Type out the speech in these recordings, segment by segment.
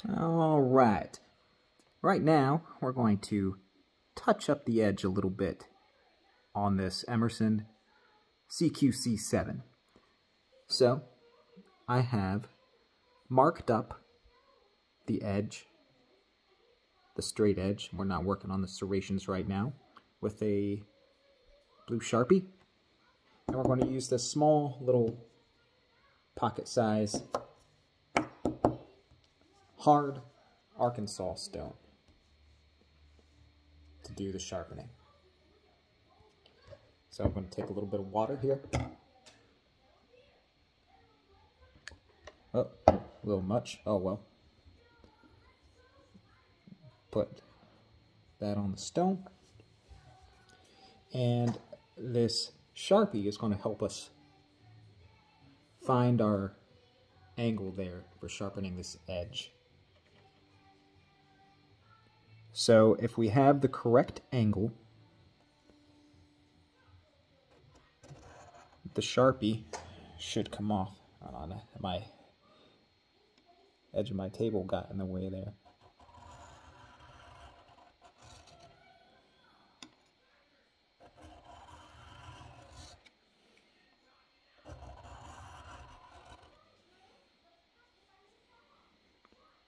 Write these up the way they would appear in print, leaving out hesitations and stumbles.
All right. Right now, we're going to touch up the edge a little bit on this Emerson CQC-7. So, I have marked up the edge, the straight edge. We're not working on the serrations right now, with a blue Sharpie. And we're going to use this small little pocket size hard Arkansas stone to do the sharpening. So I'm going to take a little bit of water here. Oh, a little much. Oh well. Put that on the stone. And this Sharpie is going to help us find our angle there for sharpening this edge. So if we have the correct angle, the Sharpie should come off. Hold on, my edge of my table got in the way there.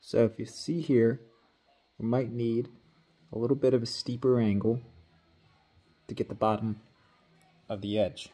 So if you see here, we might need a little bit of a steeper angle to get the bottom of the edge.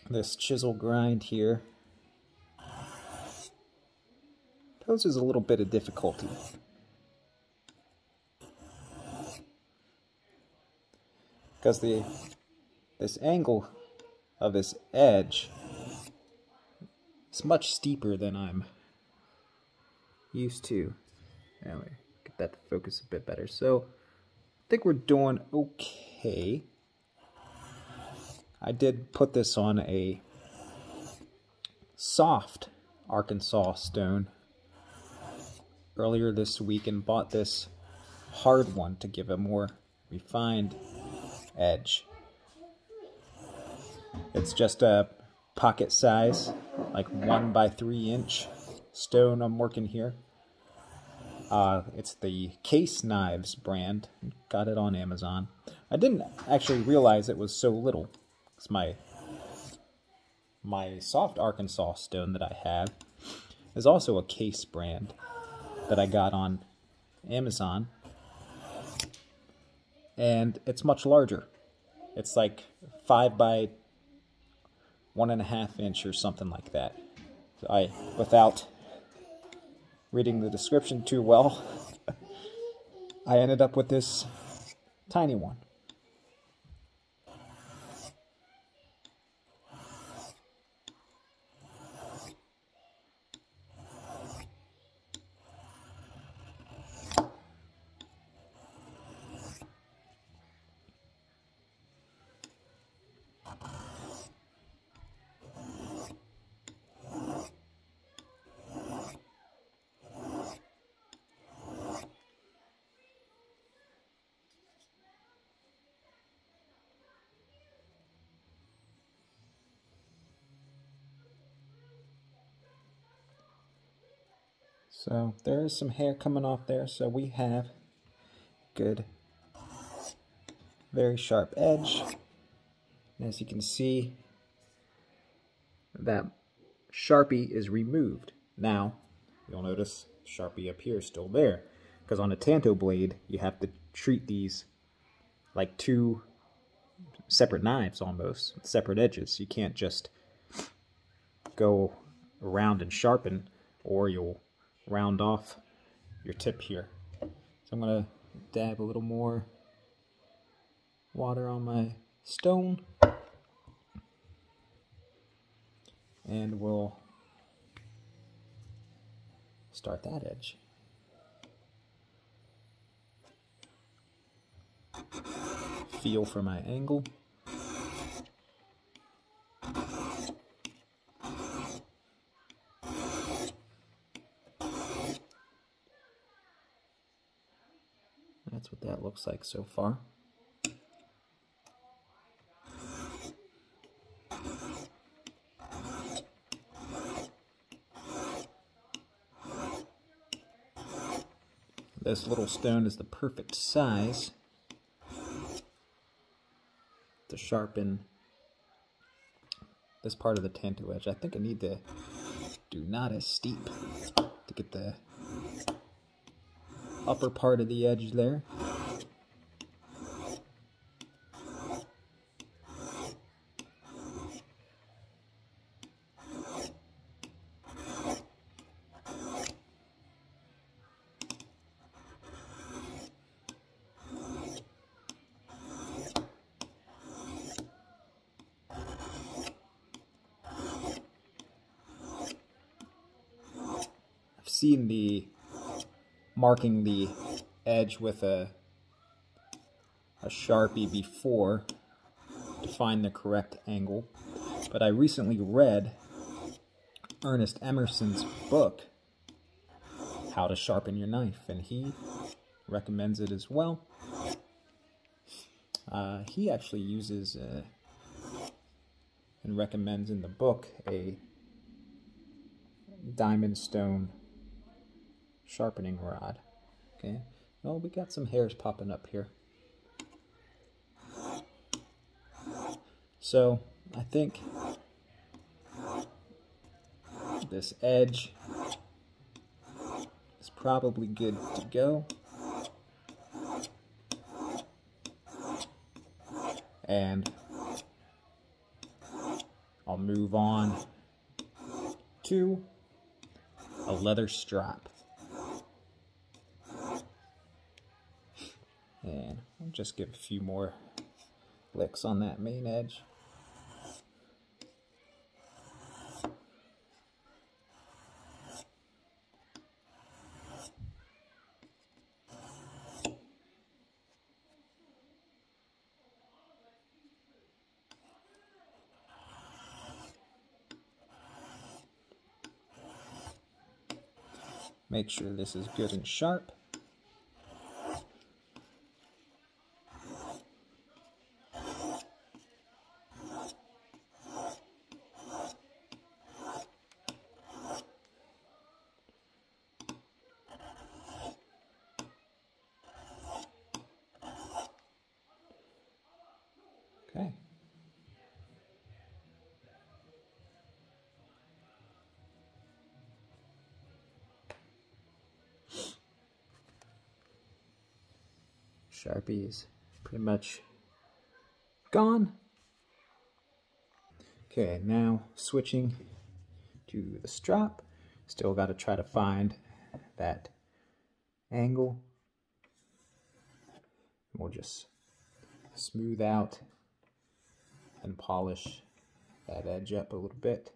This chisel grind here poses a little bit of difficulty. Because this angle of this edge is much steeper than I'm used to. Anyway, get that to focus a bit better. So I think we're doing okay. I did put this on a soft Arkansas stone earlier this week and bought this hard one to give a more refined edge. It's just a pocket size, like 1 by 3 inch stone I'm working here. It's the Case Knives brand. Got it on Amazon. I didn't actually realize it was so little. It's my soft Arkansas stone that I have is also a Case brand that I got on Amazon, and it's much larger. It's like 5 by 1.5 inch or something like that. So without reading the description too well, I ended up with this tiny one. So there is some hair coming off there, so we have good, very sharp edge. And as you can see, that Sharpie is removed. Now, you'll notice Sharpie up here is still there, because on a Tanto blade, you have to treat these like two separate knives almost, with separate edges. You can't just go around and sharpen, or you'll round off your tip here. So I'm going to dab a little more water on my stone, and we'll start that edge. Feel for my angle. That's what that looks like so far. This little stone is the perfect size to sharpen this part of the tanto edge. I think I need to do not as steep to get the upper part of the edge there. Seen the marking the edge with a Sharpie before to find the correct angle, but I recently read Ernest Emerson's book, How to Sharpen Your Knife, and he recommends it as well. He actually uses and recommends in the book a diamond stone sharpening rod. Okay, well, we got some hairs popping up here. So I think this edge is probably good to go. And I'll move on to a leather strap. And I'll just give a few more licks on that main edge. Make sure this is good and sharp. Okay. Sharpie is pretty much gone. Okay, now switching to the strap. Still got to try to find that angle. We'll just smooth out and polish that edge up a little bit.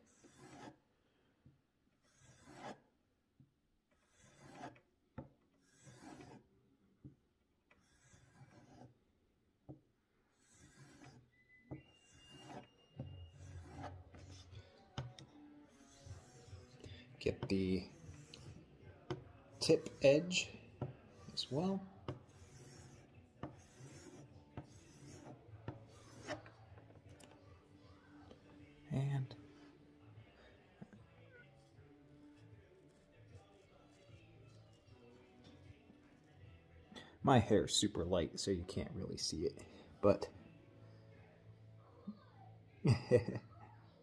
Get the tip edge as well. And my hair is super light, so you can't really see it, but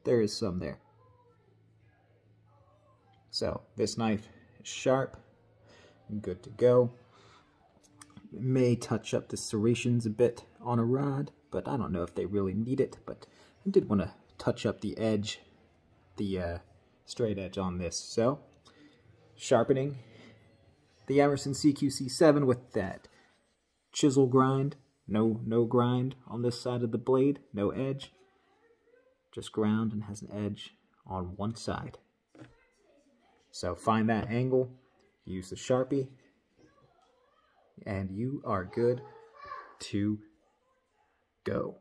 there is some there. So this knife is sharp and good to go. It may touch up the serrations a bit on a rod, but I don't know if they really need it. But I did want to touch up the edge, the straight edge on this. So sharpening the Emerson CQC-7 with that chisel grind, no grind on this side of the blade, no edge. Just ground and has an edge on one side. So find that angle, use the Sharpie, and you are good to go.